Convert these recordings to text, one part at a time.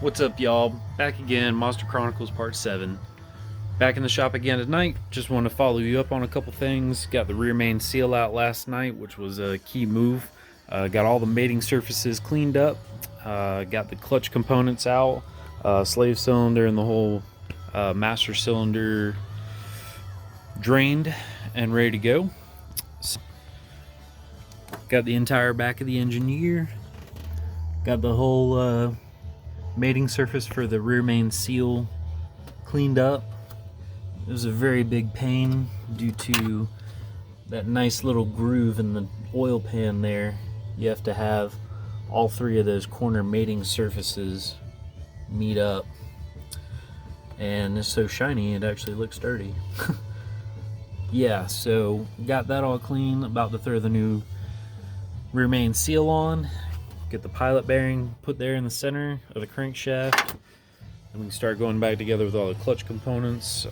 What's up, y'all? Back again, Mazda Chronicles Part 7. Back in the shop again tonight. Just want to follow you up on a couple things. Got the rear main seal out last night, which was a key move. Got all the mating surfaces cleaned up. Got the clutch components out. Slave cylinder and the whole master cylinder drained and ready to go. So, got the entire back of the engine here. Got the whole mating surface for the rear main seal cleaned up. It was a very big pain due to that nice little groove in the oil pan there. You have to have all three of those corner mating surfaces meet up, and it's so shiny it actually looks dirty. Yeah, so got that all clean. About to throw the new rear main seal on. Get the pilot bearing put there in the center of the crankshaft, and we can start going back together with all the clutch components,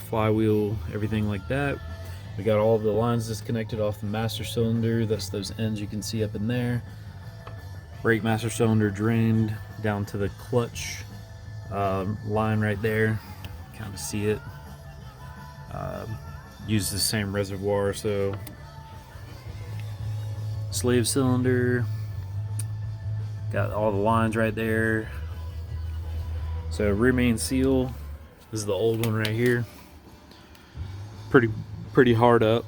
flywheel, everything like that. We got all of the lines disconnected off the master cylinder. That's those ends you can see up in there. Brake master cylinder drained down to the clutch line right there. Kind of see it. Use the same reservoir, so slave cylinder. Got all the lines right there. So rear main seal, this is the old one right here. Pretty hard up.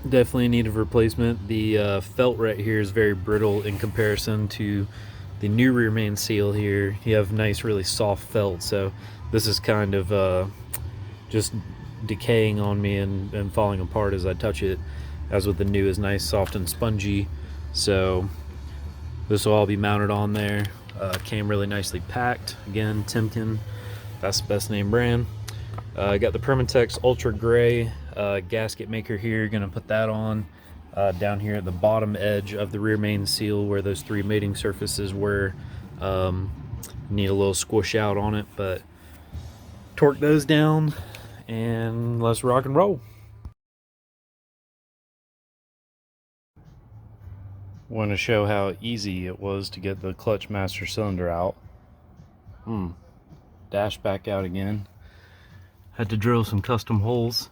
Definitely in need of replacement. The felt right here is very brittle in comparison to the new rear main seal here. You have nice, really soft felt. So this is kind of just decaying on me and falling apart as I touch it. As with the new is nice, soft, and spongy. So this will all be mounted on there. Came really nicely packed. Again, Timken, that's the best name brand. Got the Permatex Ultra Gray gasket maker here. Gonna put that on down here at the bottom edge of the rear main seal where those three mating surfaces were. Need a little squish out on it, but torque those down and let's rock and roll. Want to show how easy it was to get the clutch master cylinder out. Dash back out again. Had to drill some custom holes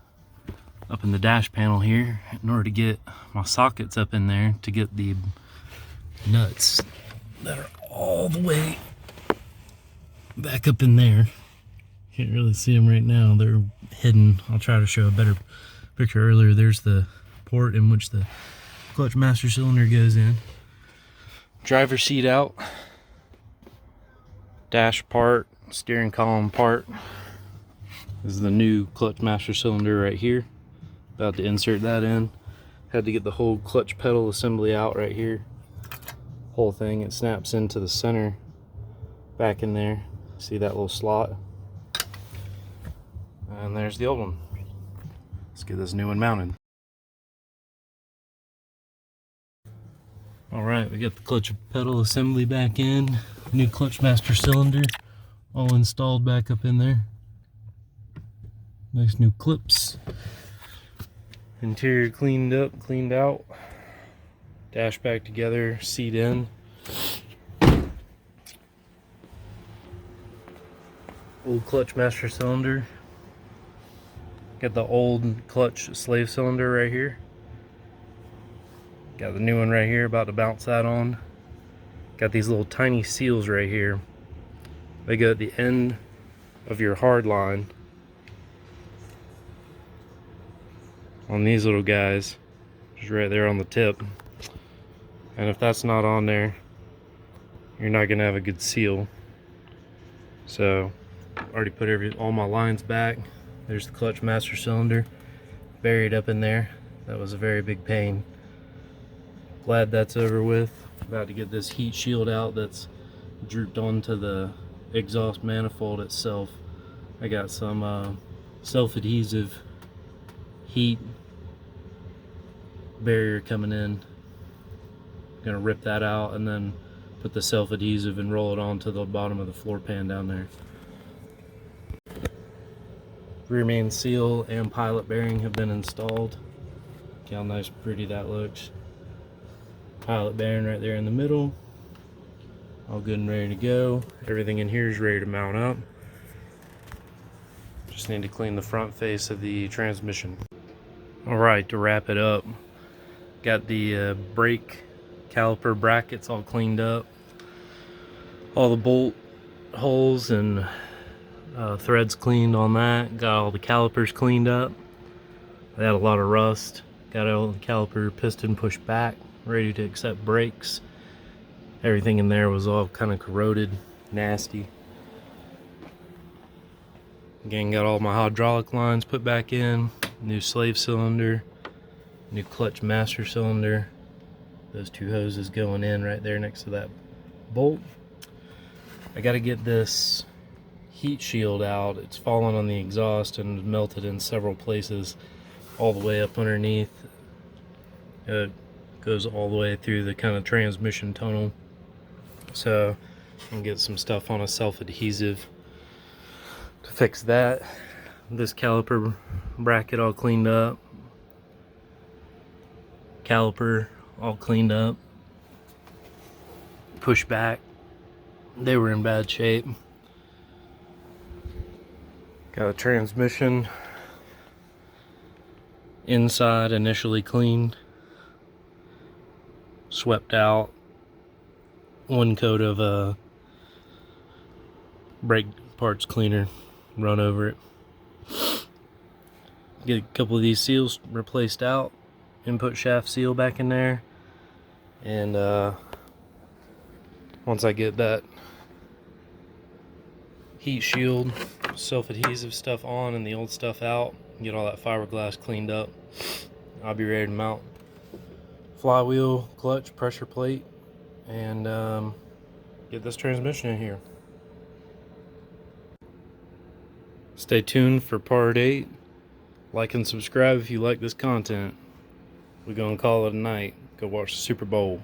up in the dash panel here in order to get my sockets up in there to get the nuts that are all the way back up in there. Can't really see them right now, they're hidden. I'll try to show a better picture earlier. There's the port in which the clutch master cylinder goes in. Driver seat out. Dash part, steering column part. This is the new clutch master cylinder right here. About to insert that in. Had to get the whole clutch pedal assembly out right here. Whole thing, it snaps into the center back in there. See that little slot? And there's the old one. Let's get this new one mounted. Alright, we got the clutch pedal assembly back in. New clutch master cylinder all installed back up in there. Nice new clips. Interior cleaned up, cleaned out. Dash back together, seat in. Old clutch master cylinder. Got the old clutch slave cylinder right here. Got the new one right here, about to bounce that on. Got these little tiny seals right here. They go at the end of your hard line on these little guys, just right there on the tip. And if that's not on there, you're not gonna have a good seal. So already put all my lines back. There's the clutch master cylinder buried up in there. That was a very big pain. Glad that's over with. About to get this heat shield out that's drooped onto the exhaust manifold itself. I got some self-adhesive heat barrier coming in. Gonna rip that out and then put the self-adhesive and roll it onto the bottom of the floor pan down there. Rear main seal and pilot bearing have been installed. Look how nice and pretty that looks. Pilot bearing right there in the middle. All good and ready to go. Everything in here is ready to mount up. Just need to clean the front face of the transmission. Alright, to wrap it up, got the brake caliper brackets all cleaned up. All the bolt holes and threads cleaned on that. Got all the calipers cleaned up. They had a lot of rust. Got all the caliper piston pushed back, ready to accept brakes. Everything in there was all kind of corroded, nasty. Again, got all my hydraulic lines put back in. New slave cylinder, new clutch master cylinder. Those two hoses going in right there next to that bolt. I got to get this heat shield out. It's fallen on the exhaust and melted in several places all the way up underneath. It goes all the way through the kind of transmission tunnel. So I can get some stuff on a self-adhesive to fix that. This caliper bracket all cleaned up. Caliper all cleaned up. Push back. They were in bad shape. Got a transmission inside initially cleaned. Swept out. One coat of brake parts cleaner run over it. Get a couple of these seals replaced out. Input shaft seal back in there. And once I get that heat shield, self-adhesive stuff on and the old stuff out, get all that fiberglass cleaned up, I'll be ready to mount flywheel, clutch, pressure plate, and get this transmission in here. Stay tuned for part 8. Like and subscribe if you like this content. We're gonna call it a night. Go watch the Super Bowl.